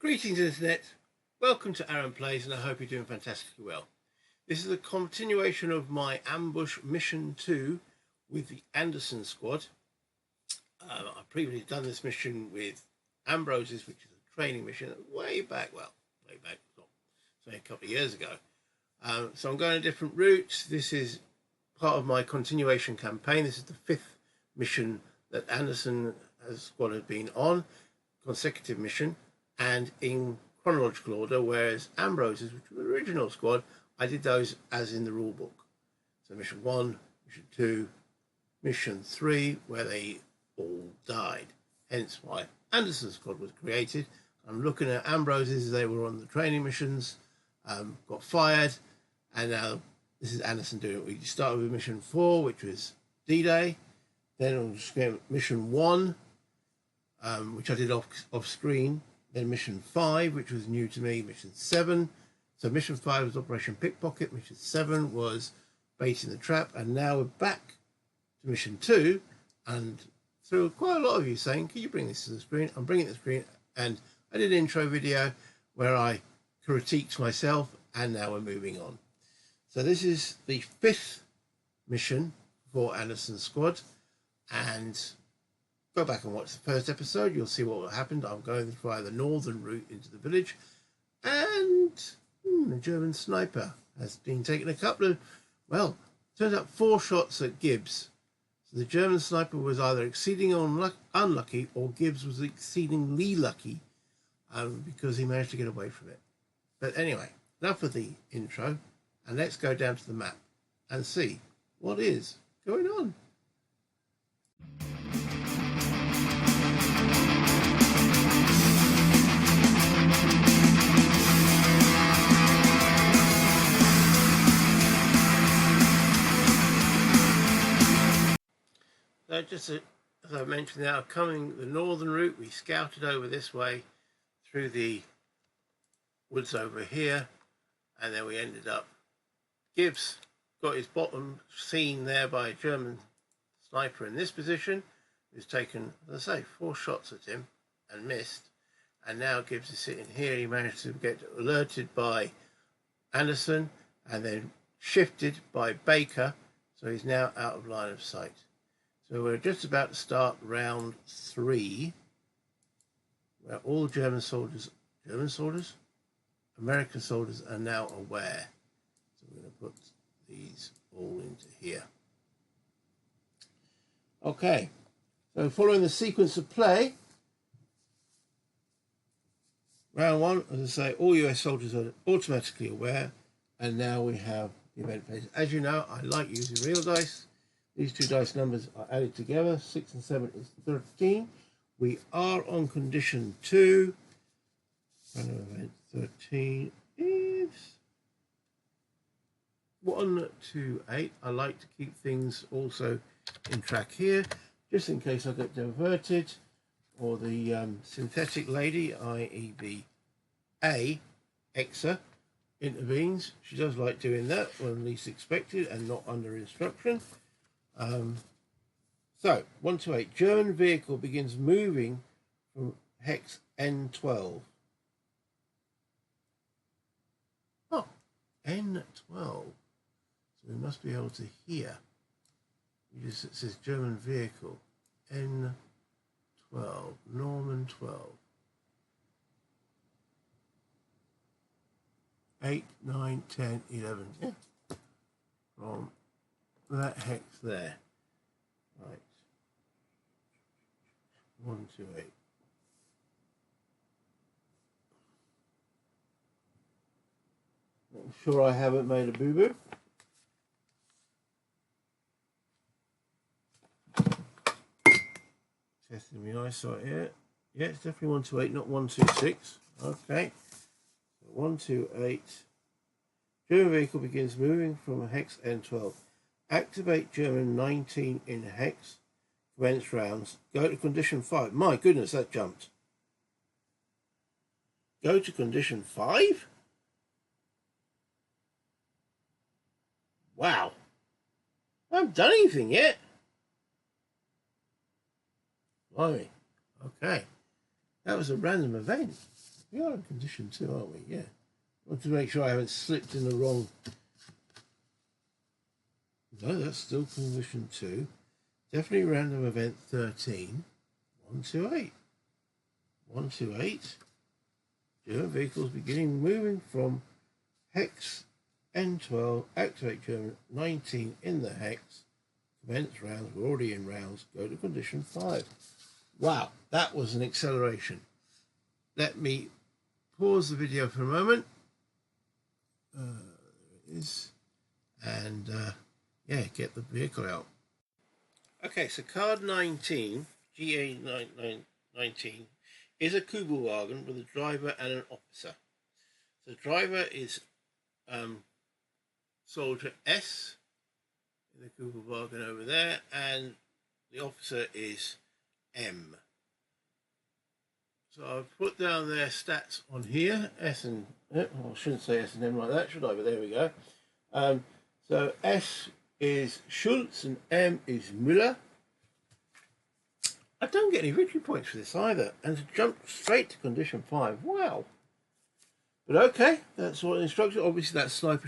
Greetings Internet, welcome to Aaron Plays and I hope you're doing fantastically well. This is a continuation of my ambush mission 2 with the Anderson squad. I've previously done this mission with Ambrose's, which is a training mission way back, say a couple of years ago. So I'm going a different route. This is part of my continuation campaign. This is the 5th mission that Anderson squad has been on, consecutive mission, and in chronological order, whereas Ambrose's, which was the original squad, I did those as in the rule book. So mission 1, mission 2, mission 3, where they all died. Hence why Anderson's squad was created. I'm looking at Ambrose's, they were on the training missions, got fired, and now this is Anderson doing it. We started with mission 4, which was D-Day. Then on mission 1, which I did off screen. Then mission 5, which was new to me, mission 7. So mission 5 was Operation Pickpocket, mission 7 was baiting the trap, and now we're back to mission 2, and through quite a lot of you saying, can you bring this to the screen? I'm bringing it to the screen, and I did an intro video where I critiqued myself, and now we're moving on. So this is the 5th mission for Anderson's squad, and go back and watch the first episode. You'll see what happened. I'm going via the northern route into the village, and the German sniper has been taking a couple of, well, turns out 4 shots at Gibbs. So the German sniper was either exceedingly unlucky, or Gibbs was exceedingly lucky because he managed to get away from it. But anyway, enough of the intro, and let's go down to the map and see what is going on. So just as I mentioned now, coming the northern route, we scouted over this way through the woods over here, and then we ended up, Gibbs got his bottom seen there by a German sniper in this position, who's taken, as I say, 4 shots at him and missed, and now Gibbs is sitting here. He managed to get alerted by Anderson and then shifted by Baker, so he's now out of line of sight. So we're just about to start round 3, where all American soldiers are now aware. So we're going to put these all into here. Okay, so following the sequence of play, round 1, as I say, all US soldiers are automatically aware, and now we have the event phase. As you know, I like using real dice. These 2 dice numbers are added together. 6 and 7 is 13. We are on condition 2. Random event 13 is 1, 2, 8. I like to keep things also in track here, just in case I get diverted, or the synthetic lady, i.e. the Exa, intervenes. She does like doing that when least expected and not under instruction. So 1 to 8, German vehicle begins moving from hex N12. Oh, N12. So we must be able to hear. It says German vehicle, N12, Norman 12. 8, 9, 10, 11. Yeah. From that hex there. Right. 1, 2, 8. I'm sure I haven't made a boo-boo. Testing my eyesight here. Yeah, it's definitely 1, 2, 8, not 1, 2, 6. Okay. So 1, 2, 8. German vehicle begins moving from hex N12. Activate German 19 in hex. Commence rounds. Go to condition 5. My goodness, that jumped. Go to condition 5? Wow. I haven't done anything yet. Blimey. Okay. That was a random event. We are in condition 2, aren't we? Yeah. I want to make sure I haven't slipped in the wrong. No, that's still condition 2. Definitely random event 13. 128. 128. German vehicles beginning moving from hex N12. Activate German 19 in the hex. Commence rounds. We're already in rounds. Go to condition 5. Wow, that was an acceleration. Let me pause the video for a moment. There it is. And yeah, get the vehicle out. Okay, so card 19, GA19, is a Kubelwagen with a driver and an officer. The driver is Soldier S in the Kubelwagen over there, and the officer is M. So I've put down their stats on here, S and, well, I shouldn't say S and M like that, should I? But there we go. So S is Schultz and M is Müller. I don't get any victory points for this either. And to jump straight to condition 5, wow. But okay, that's what the instruction. Obviously that sniper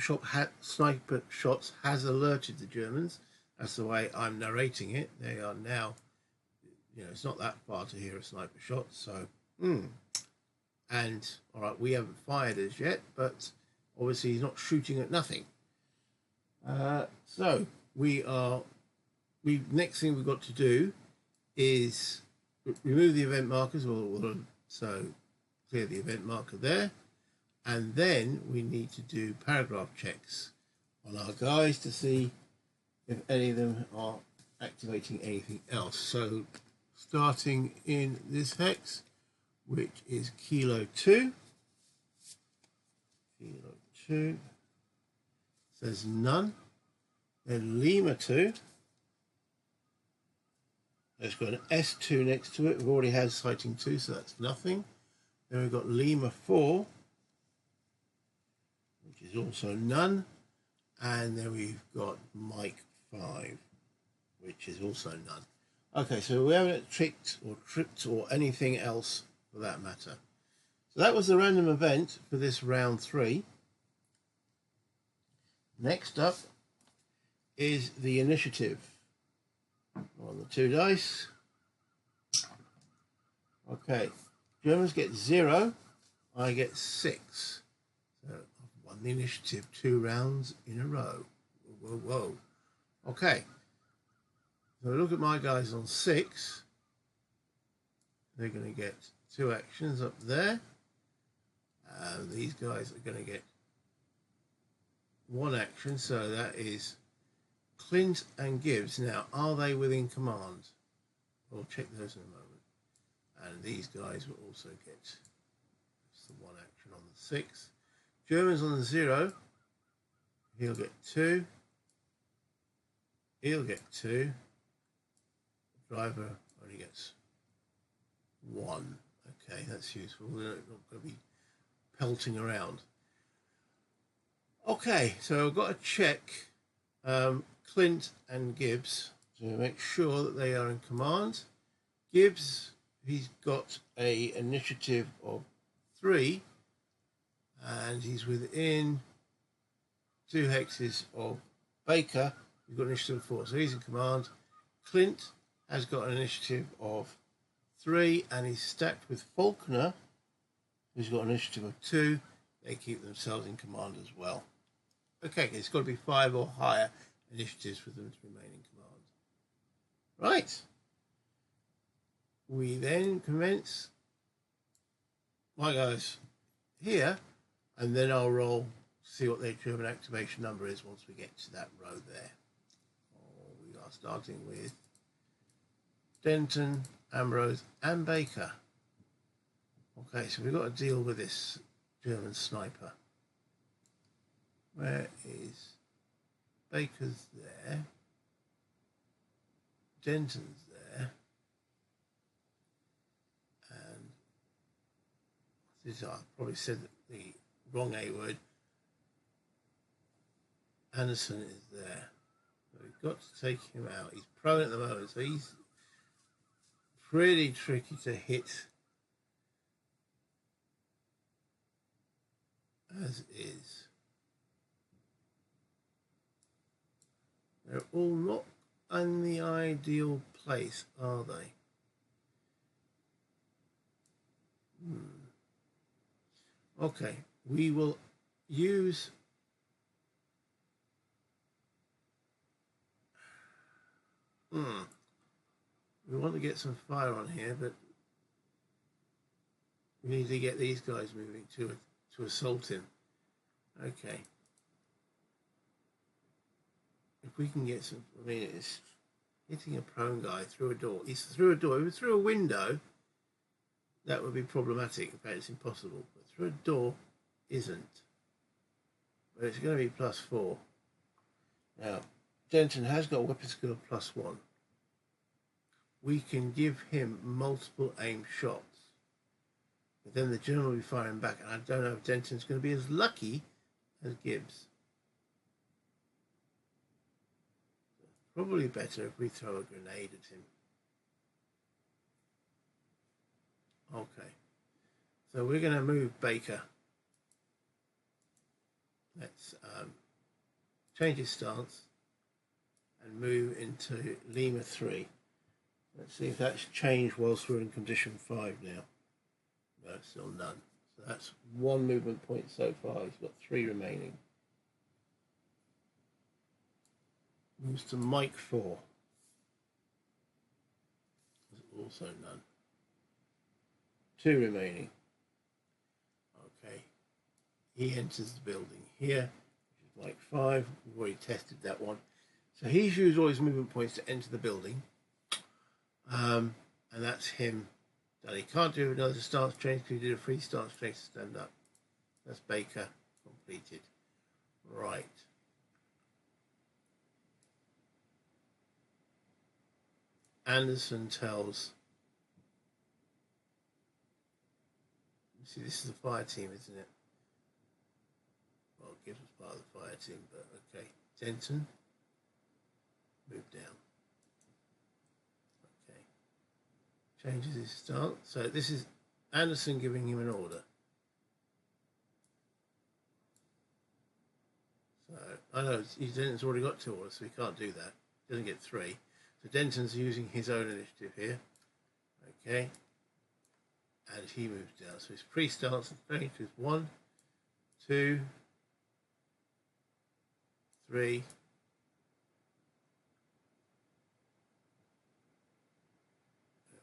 shots has alerted the Germans. That's the way I'm narrating it. They are now, you know, it's not that far to hear a sniper shot, so and all right, we haven't fired as yet, but obviously he's not shooting at nothing. So next thing we've got to do is remove the event markers, so clear the event marker there, and then we need to do paragraph checks on our guys to see if any of them are activating anything else. So starting in this hex, which is Kilo 2. Kilo 2 says none. Then Lima 2. It's got an S2 next to it. We've already had sighting 2, so that's nothing. Then we've got Lima 4, which is also none. And then we've got Mike 5, which is also none. Okay, so we haven't tricked or anything else for that matter. So that was the random event for this round 3. Next up is the initiative. On the 2 dice. Okay, Germans get 0, I get 6. So I've won the initiative 2 rounds in a row. Whoa, whoa. Okay, so look at my guys on 6. They're going to get 2 actions up there. These guys are going to get 1 action, so that is Clint and Gibbs. Now, are they within command? We'll check those in a moment. And these guys will also get the 1 action on the 6. German's on the 0. He'll get 2. He'll get 2. The driver only gets 1. Okay, that's useful. We're not going to be pelting around. Okay, so I've got to check Clint and Gibbs to make sure that they are in command. Gibbs, he's got a initiative of 3 and he's within 2 hexes of Baker. He's got an initiative of 4, so he's in command. Clint has got an initiative of 3 and he's stacked with Faulkner, who's got an initiative of 2. They keep themselves in command as well. Okay, it's got to be 5 or higher initiatives for them to remain in command. Right. We then commence my guys here, and then I'll roll to see what their German activation number is once we get to that row there. We are starting with Denton, Ambrose, and Baker. Okay, so we've got to deal with this German sniper. Where is Baker's there? Denton's there. And this, I probably said the wrong A word. Anderson is there. So we've got to take him out. He's prone at the moment, so he's pretty tricky to hit as is. They're all not in the ideal place, are they? Okay, we will use we want to get some fire on here, but we need to get these guys moving to assault him. Okay. If we can get some, I mean, it's hitting a prone guy through a door. He's through a door. If it's through a window, that would be problematic. In fact, it's impossible. But through a door isn't. But it's going to be +4. Now, Denton has got a weapon skill of +1. We can give him multiple aim shots. But then the German will be firing back, and I don't know if Denton's going to be as lucky as Gibbs. Probably better if we throw a grenade at him. Okay. So we're going to move Baker. Let's change his stance and move into Lima 3. Let's see if that's changed whilst we're in condition 5 now. No, still none. So that's 1 movement point so far. He's got 3 remaining. Moves to Mike 4. There's also none. 2 remaining. Okay. He enters the building here, which is Mike 5. We've already tested that one. So he's used all his movement points to enter the building. And that's him done. He can't do another stance change because he did a free stance change to stand up. That's Baker completed. Right. Anderson tells, see, this is the fire team, isn't it? Well, Gibbs was part of the fire team, but okay. Denton, move down. Okay. Changes his stance. So this is Anderson giving him an order. So I know Denton's already got 2 orders, so he can't do that. He doesn't get 3. So Denton's using his own initiative here. Okay. And he moves down. So his pre-stance and strength is 1, 2, 3.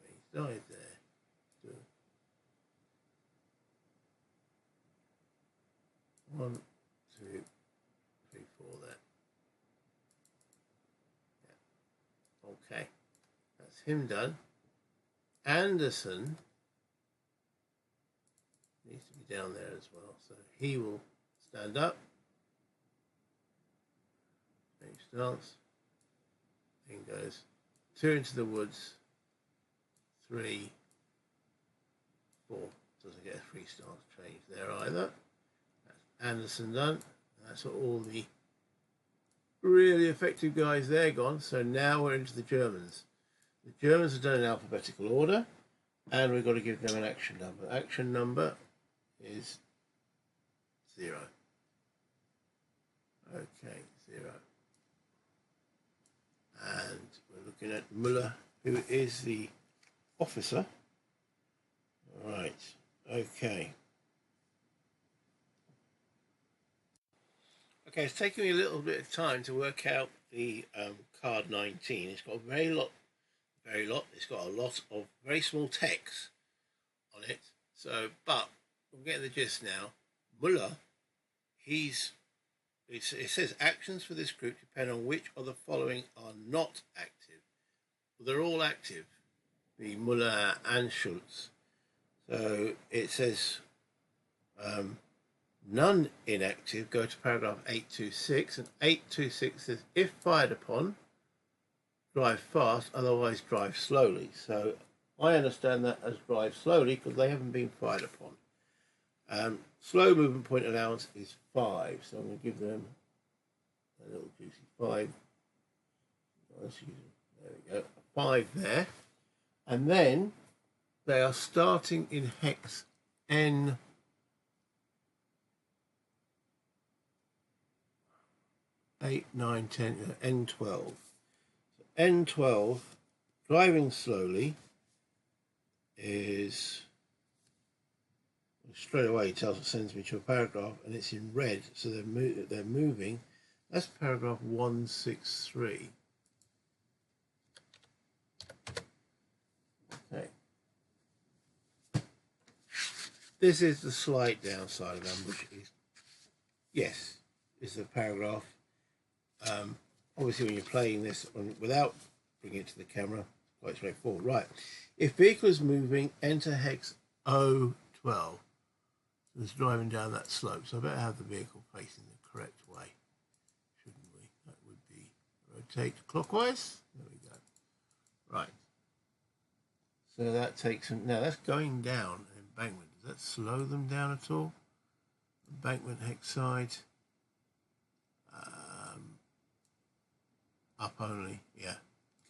He's died there. 1, 2, 3, 4 there. Okay, that's him done. Anderson needs to be down there as well, so he will stand up, change stance, then goes 2 into the woods, 3, 4. Doesn't get a free stance change there either. That's Anderson done. That's all the really effective guys there gone. So now we're into the Germans. The Germans are done in alphabetical order, and we've got to give them an action number. Action number is 0. Okay, 0. And we're looking at Müller, who is the officer. Right, okay. Okay, it's taken me a little bit of time to work out the card 19. It's got a very lot, it's got a lot of very small text on it. So, but we're getting the gist now. Müller, it says actions for this group depend on which of the following are not active. Well, they're all active, the Müller and Schultz. So it says none inactive. Go to paragraph 826, and 826 says if fired upon, drive fast, otherwise drive slowly. So I understand that as drive slowly because they haven't been fired upon. Slow movement point allowance is 5, so I'm going to give them a little juicy 5. There we go, 5 there. And then they are starting in hex N 8, 9, 10, N12. So N12, driving slowly, is straight away sends me to a paragraph, and it's in red, so they're moving. That's paragraph 163. Okay. This is the slight downside of ambush. Yes, it's a paragraph. Obviously, when you're playing this without bringing it to the camera, quite straightforward. Right. If vehicle is moving, enter hex O12. So it's driving down that slope. So I better have the vehicle facing the correct way, shouldn't we? That would be rotate clockwise. There we go. Right. So that takes them. Now that's going down an embankment. Does that slow them down at all? Embankment hex side. Up only, yeah.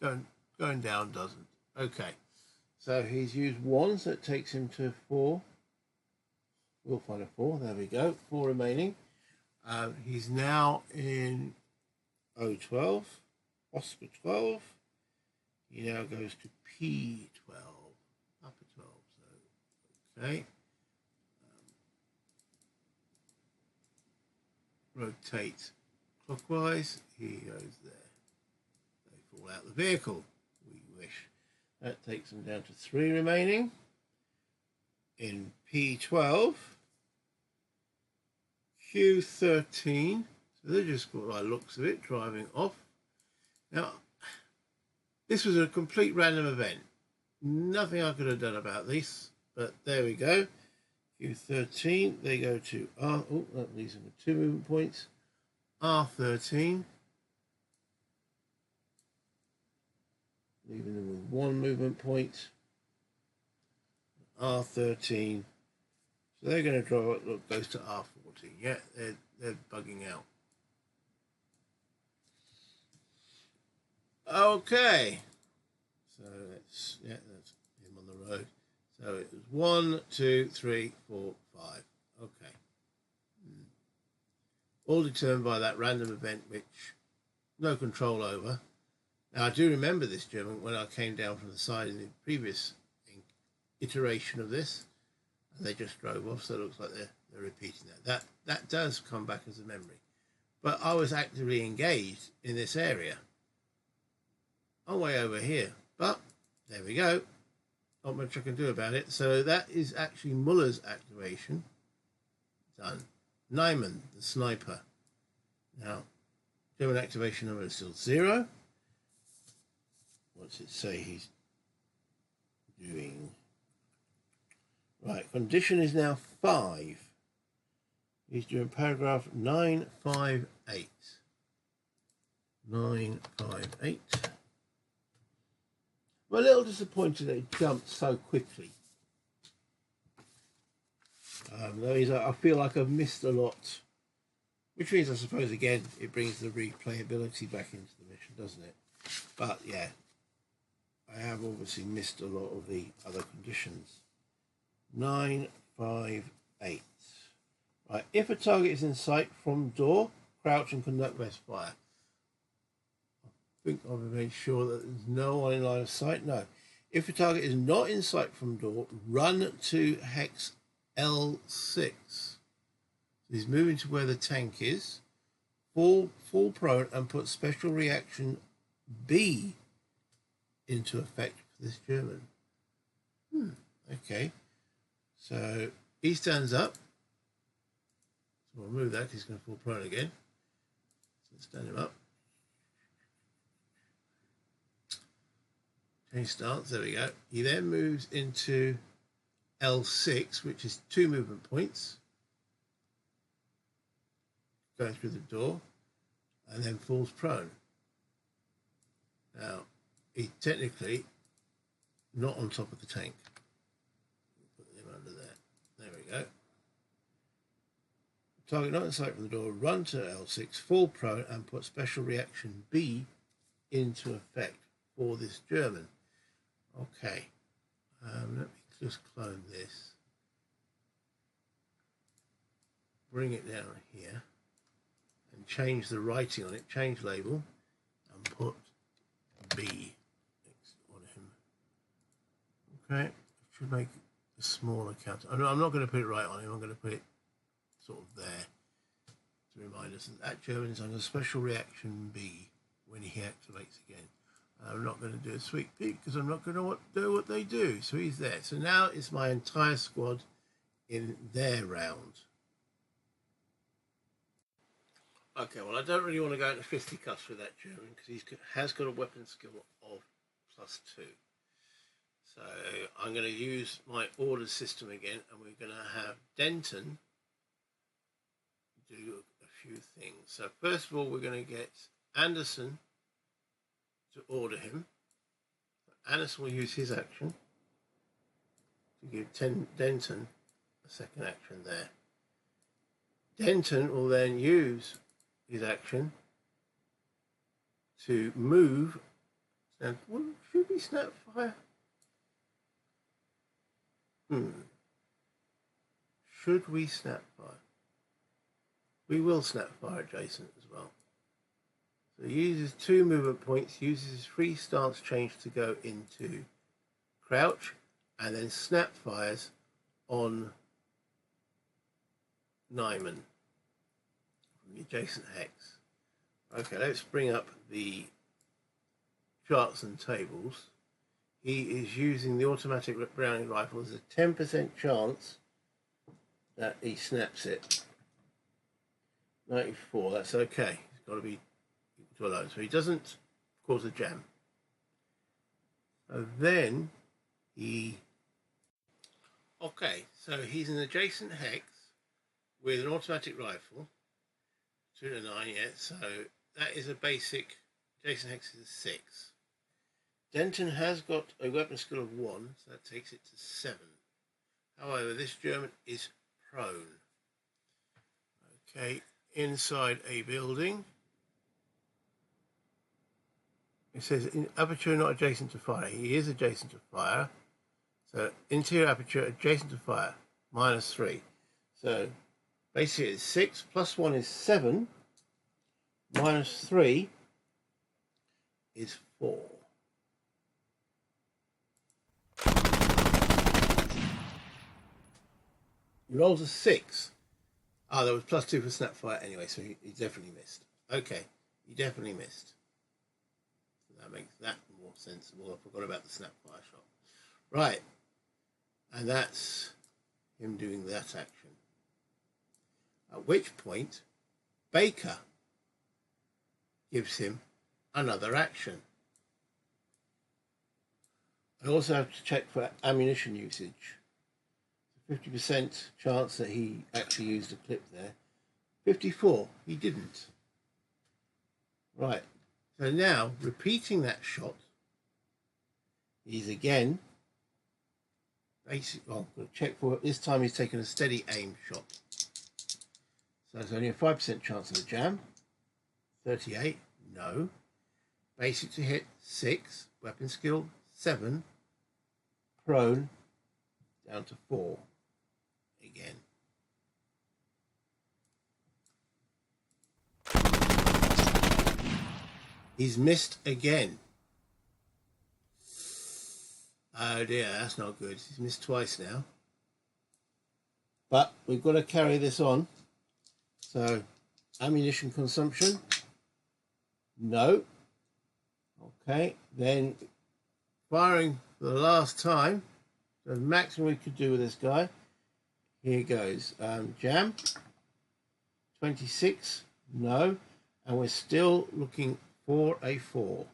Going down doesn't. Okay. So he's used 1, so it takes him to 4. We'll find a 4. There we go. 4 remaining. He's now in O12, Oscar 12. He now goes to P12, upper 12. So, okay. Rotate clockwise. He goes there. They fall out the vehicle. We wish. That takes them down to 3 remaining. In P12, Q13. So they just got like looks of it driving off. Now, this was a complete random event. Nothing I could have done about this, but there we go. Q13, they go to R. Oh, that leaves them with 2 movement points. R13, leaving them with 1 movement point. R13, so they're going to draw it. Look, goes to R14. Yeah, they're bugging out. Okay, so that's that's him on the road. So it was 1, 2, 3, 4, 5. Okay. All determined by that random event, which no control over. Now I do remember this German when I came down from the side in the previous iteration of this, and they just drove off. So it looks like they're repeating that. That does come back as a memory. But I was actively engaged in this area. I'm way over here, but there we go. Not much I can do about it. So that is actually Muller's activation. Done. Nyman, the sniper. Now, German activation number is still 0. What's it say he's doing? Right, condition is now 5. He's doing paragraph 958. 958. I'm a little disappointed that it jumped so quickly. I feel like I've missed a lot, which means I suppose again it brings the replayability back into the mission, doesn't it? But yeah, I have obviously missed a lot of the other conditions. 958. Right, if a target is in sight from door, crouch and conduct best fire. I think I've made sure that there's no one in line of sight. No. If a target is not in sight from door, run to hex L6. He's moving to where the tank is. Fall prone and put special reaction B into effect for this German. Okay. So he stands up. So we'll move that because he's going to fall prone again. So stand him up. Change stance, there we go. He then moves into L6, which is 2 movement points. Going through the door, and then falls prone. Now, he's technically not on top of the tank. Put him under there. There we go. Target not in sight from the door, run to L6, fall prone, and put special reaction B into effect for this German. Okay, let me just clone this, bring it down here, and and change the writing on it, change label, and put B next on him. Okay, should make a smaller count. I'm not going to put it right on him, I'm going to put it sort of there to remind us that German is under special reaction B when he activates again. I'm not going to do a sweet peek because I'm not going to do what they do. So he's there. So now it's my entire squad in their round. Okay, well, I don't really want to go into 50 cuts with that German because he has got a weapon skill of +2. So I'm going to use my order system again, and we're going to have Denton do a few things. So first of all, we're going to get Anderson to order him. Anderson will use his action to give Denton a second action there. Denton will then use his action to move. And should we snap fire? Should we snap fire? We will snap fire adjacent as well. So he uses 2 movement points, uses his free stance change to go into crouch, and then snap fires on Nyman from the adjacent hex. Okay, let's bring up the charts and tables. He is using the automatic Browning rifle. There's a 10% chance that he snaps it. 94, that's okay. It's got to be equal to a load. So he doesn't cause a jam. So then okay, so he's an adjacent hex with an automatic rifle. 2 to 9, yeah, so that is a basic. Adjacent hex is a 6. Denton has got a weapon skill of 1, so that takes it to 7. However, this German is prone. Okay, inside a building. It says in aperture not adjacent to fire. He is adjacent to fire. So interior aperture adjacent to fire, -3. So basically it's 6, +1 is 7, -3 is 4. He rolls a 6. Ah, there was +2 for snapfire anyway, so he definitely missed. Okay, he definitely missed. So that makes that more sensible. I forgot about the snapfire shot. Right, and that's him doing that action. At which point, Baker gives him another action. I also have to check for ammunition usage. 50% chance that he actually used a clip there. 54, he didn't. Right, so now repeating that shot, he's again basically, well, I'm going to check for it. This time he's taken a steady aim shot. So there's only a 5% chance of a jam. 38, no. Basic to hit, 6. Weapon skill, 7. Prone, down to 4. Again. He's missed again. Oh dear, that's not good. He's missed twice now. But we've got to carry this on. So, ammunition consumption. No. Okay, then firing for the last time. The maximum we could do with this guy. Here goes. Jam. 26. No. And we're still looking for a 4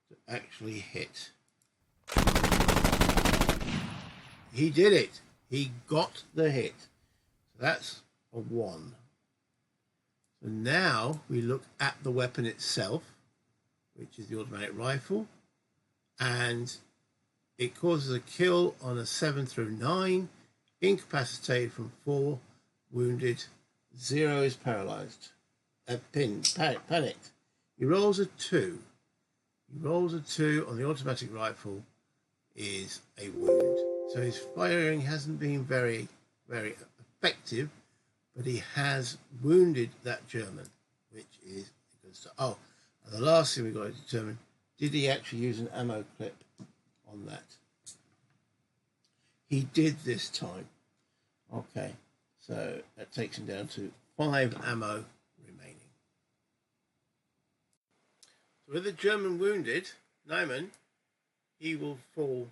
to actually hit. He did it. He got the hit. So that's a 1. So now we look at the weapon itself, which is the automatic rifle, and it causes a kill on a 7 through 9, incapacitated from 4, wounded, 0 is paralyzed, pinned, panicked. He rolls a 2. He rolls a 2 on the automatic rifle is a wound. So his firing hasn't been very, very effective, but he has wounded that German which is a good start. Oh, and the last thing we've got to determine, did he actually use an ammo clip on that? He did this time. Okay, so that takes him down to 5 ammo remaining. So with the German wounded, Neumann, he will fall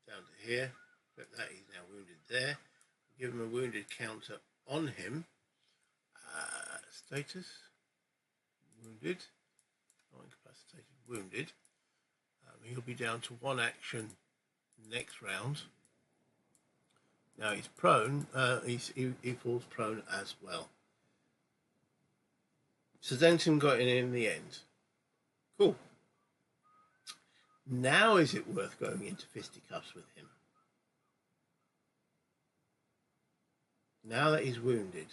down to here. But that he's now wounded there. Give him a wounded counter on him. Status, wounded, not incapacitated, wounded. He'll be down to 1 action next round. Now he's prone, he falls prone as well. So Denton got in the end. Cool. Now is it worth going into fisticuffs with him? Now that he's wounded.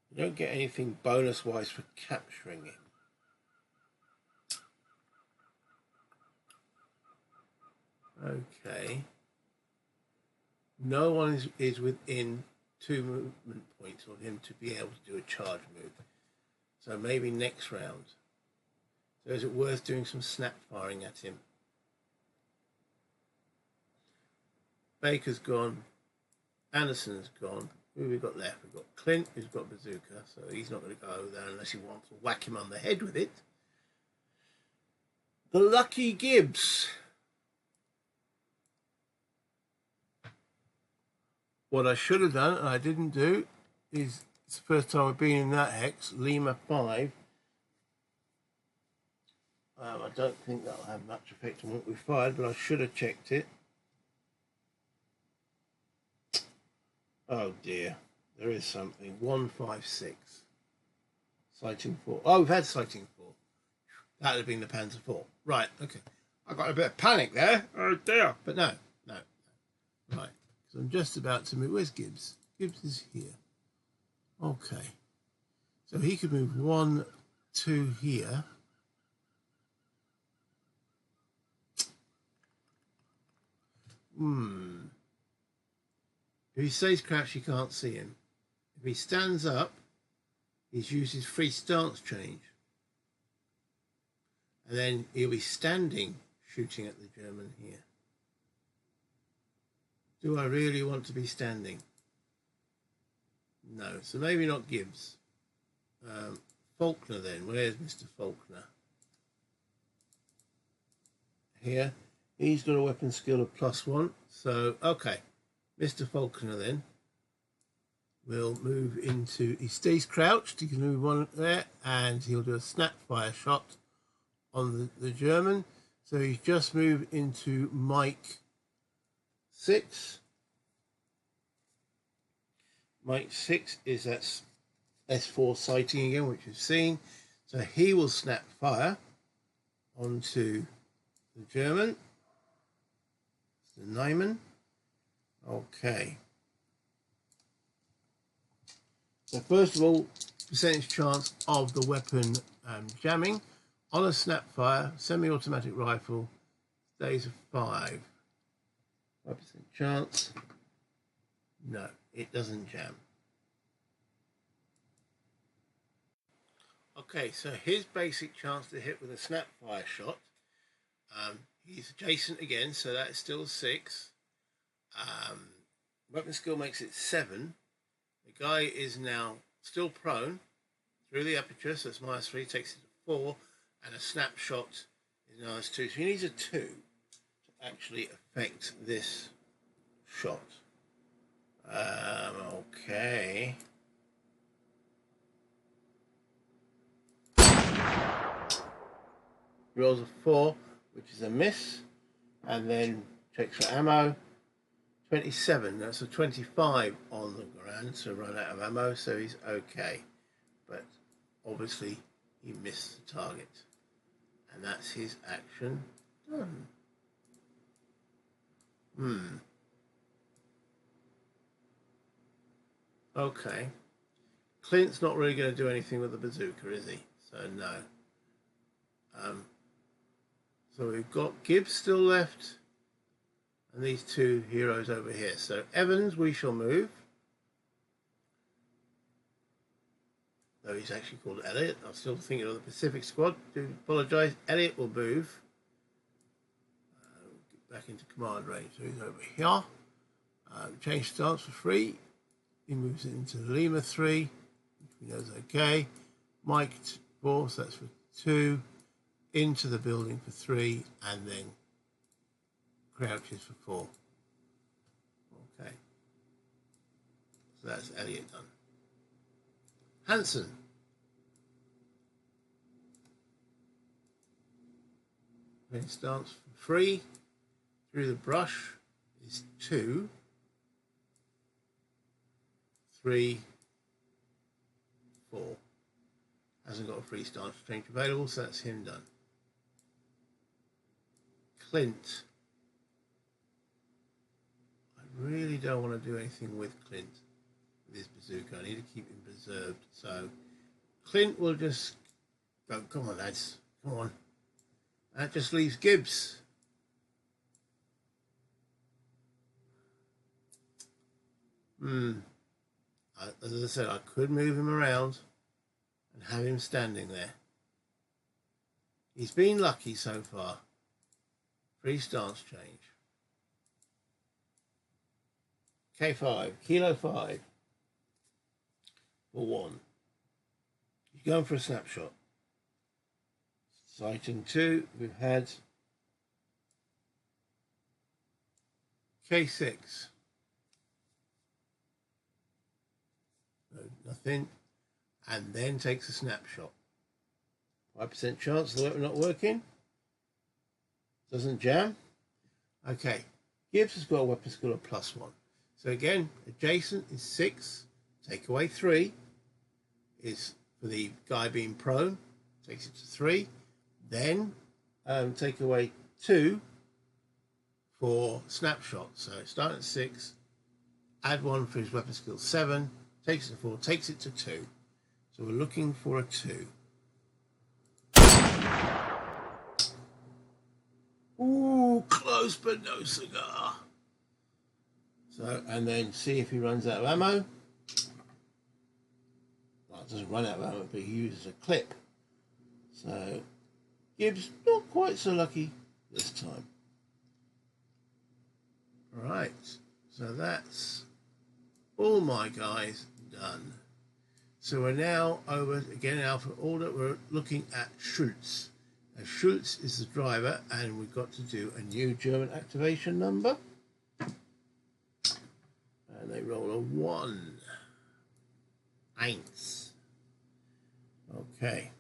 You don't get anything bonus-wise for capturing him. Okay. No one is within 2 movement points of him to be able to do a charge move. So maybe next round. So is it worth doing some snap firing at him? Baker's gone. Anderson's gone. Who have we got left? We've got Clint, who's got bazooka, so he's not going to go there unless he wants to whack him on the head with it. The lucky Gibbs. What I should have done, and I didn't do, is it's the first time I've been in that hex, Lima 5. I don't think that'll have much effect on what we fired, but I should have checked it. Oh dear, there is something. 156. Sighting 4. Oh, we've had sighting 4. That would have been the Panzer 4. Right, okay. I got a bit of panic there. Oh dear. But no. Right. So I'm just about to move. Where's Gibbs? Gibbs is here. Okay. So he could move 1, 2 here. If he stays crouched, you can't see him. If he stands up, he's used his free stance change. And then he'll be standing, shooting at the German here. Do I really want to be standing? No, so maybe not Gibbs. Faulkner then, where's Mr. Faulkner? Here, he's got a weapon skill of +1, so okay. Mr. Faulkner then will move into, he stays crouched, he can move 1 there, and he'll do a snap fire shot on the German. So he's just moved into Mike 6. Mike 6 is that S4 sighting again, which we've seen. So he will snap fire onto the German, the Neumann. Okay. So first of all, percentage chance of the weapon jamming on a snap fire, semi-automatic rifle, stays of 5. 5% chance. No, it doesn't jam. Okay, so his basic chance to hit with a snap fire shot. He's adjacent again, so that's still 6. Weapon skill makes it 7. The guy is now still prone through the aperture, so it's -3, takes it to 4, and a snapshot is now -2. So he needs a 2 to actually affect this shot. Okay. He rolls a 4, which is a miss, and then checks for ammo. 27, that's a 25 on the ground, so run out of ammo, so he's okay. But obviously he missed the target. And that's his action done. Okay. Clint's not really going to do anything with the bazooka, is he? So no. So we've got Gibbs still left. And these 2 heroes over here. So Evans, we shall move. though he's actually called Elliot. I'm still thinking of the Pacific squad. Do apologise. Elliot will move back into command range. So he's over here. Change stance for 3. He moves it into Lima 3, which we know is okay. Mike 4, so that's for 2. Into the building for 3, and then crouches for 4. Okay. So that's Elliot done. Hanson. Then stance for 3. Through the brush is 2. 3, 4. Hasn't got a free stance change available, so that's him done. Clint. I really don't want to do anything with Clint with this bazooka. I need to keep him preserved. So Clint will just go, come on lads, come on. That just leaves Gibbs. As I said, I could move him around and have him standing there. He's been lucky so far. Free stance change. K5, Kilo 5 for 1. He's going for a snapshot. Sighting 2, we've had K6. No, nothing. And then takes a snapshot. 5% chance of the weapon not working. Doesn't jam. Okay. Gibbs has got a weapon skill of +1. So again, adjacent is 6. Take away 3 is for the guy being prone. Takes it to 3. Then take away 2 for snapshot. So starting at 6. Add 1 for his weapon skill 7. Takes it to 4. Takes it to 2. So we're looking for a 2. Ooh, close but no cigar. So, and then see if he runs out of ammo. Well, it doesn't run out of ammo, but he uses a clip. So, Gibbs not quite so lucky this time. Right, so that's all my guys done. So we're now over again in alpha order. We're looking at Schultz. Now, Schultz is the driver, and we've got to do a new German activation number. And they roll a 1. 1. Okay.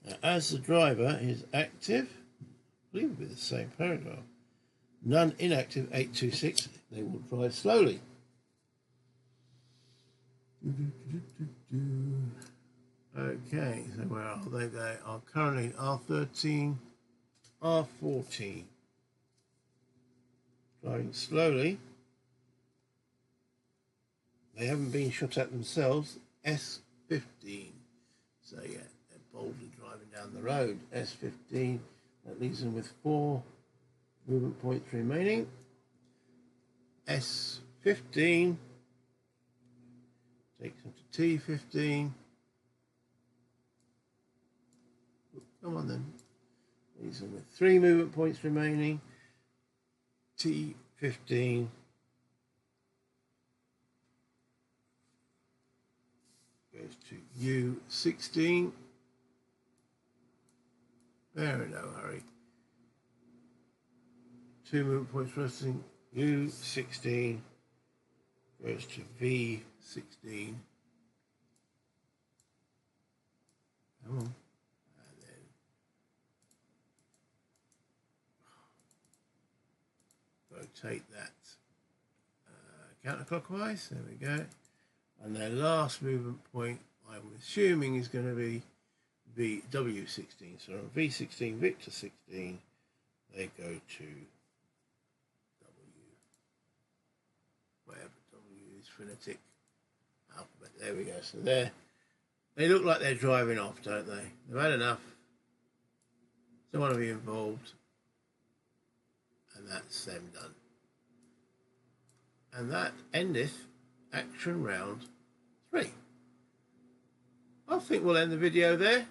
Now, as the driver is active, I believe it'll be the same paragraph. None inactive 826. They will drive slowly. Okay, so where are they? They are currently in R13, R14. Driving slowly. They haven't been shot at themselves. S15. So yeah, they're boldly driving down the road. S15. That leaves them with 4 movement points remaining. S15 takes them to T15. Come on then. Leaves them with 3 movement points remaining. T15 goes to U16. They're in no hurry. 2 movement points resting. U16 goes to V16. Come on. And then rotate that counterclockwise. There we go. And their last movement point, I'm assuming, is going to be W16. So on V16, Victor 16, they go to whatever W is, phonetic alphabet. There we go. So they look like they're driving off, don't they? They've had enough. Don't want to be involved. And that's them done. And that endeth action round 3. I think we'll end the video there.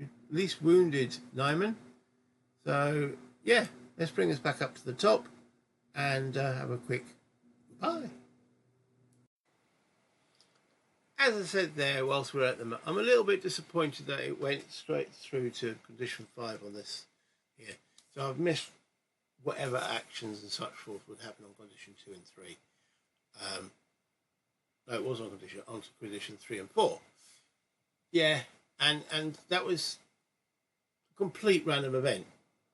At least wounded Nyman. So yeah, let's bring us back up to the top and have a quick goodbye. As I said there, whilst we're at them, I'm a little bit disappointed that it went straight through to condition 5 on this here. So I've missed whatever actions and such forth would happen on condition 2 and 3. No, it was on condition 3 and 4. Yeah, and that was a complete random event.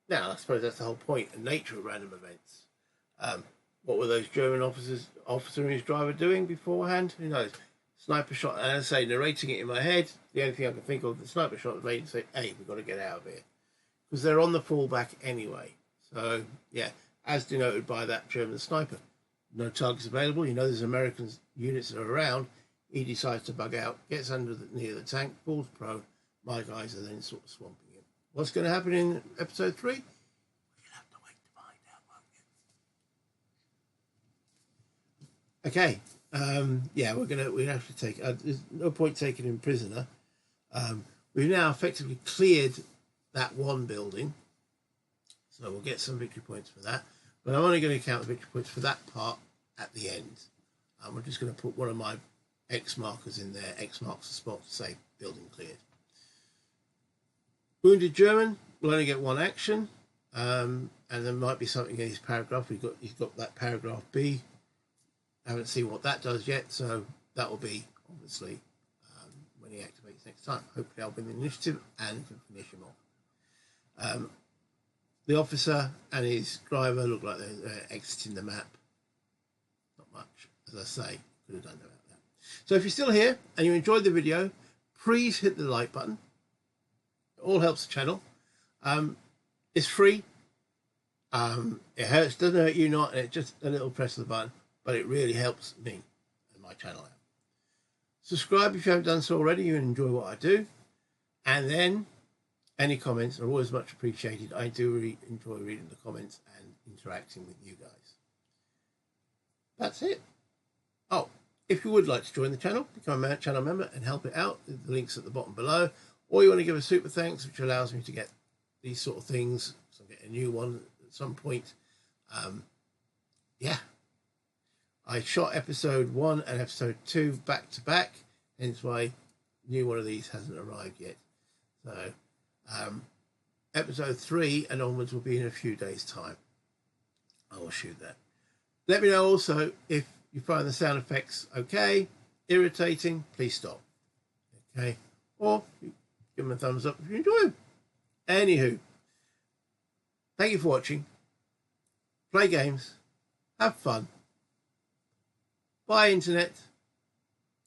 Now, I suppose that's the whole point and nature of random events. What were those German officer and his driver doing beforehand? Who knows? Sniper shot, and as I say, narrating it in my head, the only thing I can think of, the sniper shot was made to say, hey, we've got to get out of here. Because they're on the fallback anyway. So, yeah, as denoted by that German sniper. No targets available. You know there's American units that are around. He decides to bug out, gets near the tank, falls prone. My guys are then sort of swamping him. What's going to happen in episode 3? We'll have to wait to find out, won't we? Okay. Yeah, we have to take. There's no point taking him prisoner. We've now effectively cleared that one building, so we'll get some victory points for that. But I'm only going to count the victory points for that part at the end. We're just going to put one of my X markers in there. X marks the spot to say building cleared. Wounded German will only get one action, and there might be something in his paragraph. He's got that paragraph B. I haven't seen what that does yet, so that will be obviously when he activates next time. Hopefully I'll win the initiative and can finish him off. The officer and his driver look like they're exiting the map. Not much, as I say, could have done about that. So if you're still here and you enjoyed the video, please hit the like button. It all helps the channel. It's free. It hurts, doesn't hurt you not, and it's just a little press of the button. But it really helps me and my channel out. Subscribe if you haven't done so already. You enjoy what I do. And then any comments are always much appreciated. I do enjoy reading the comments and interacting with you guys. That's it. Oh, if you would like to join the channel, become a channel member and help it out. The link's at the bottom below. Or you want to give a super thanks, which allows me to get these sort of things. So I'll get a new one at some point. Yeah. I shot episode 1 and episode 2 back to back, hence why new one of these hasn't arrived yet. So episode 3 and onwards will be in a few days' time. I will shoot that. Let me know also if you find the sound effects okay, irritating, please stop. Okay, or give them a thumbs up if you enjoy them. Anywho, thank you for watching. Play games, have fun. Bye, Internet.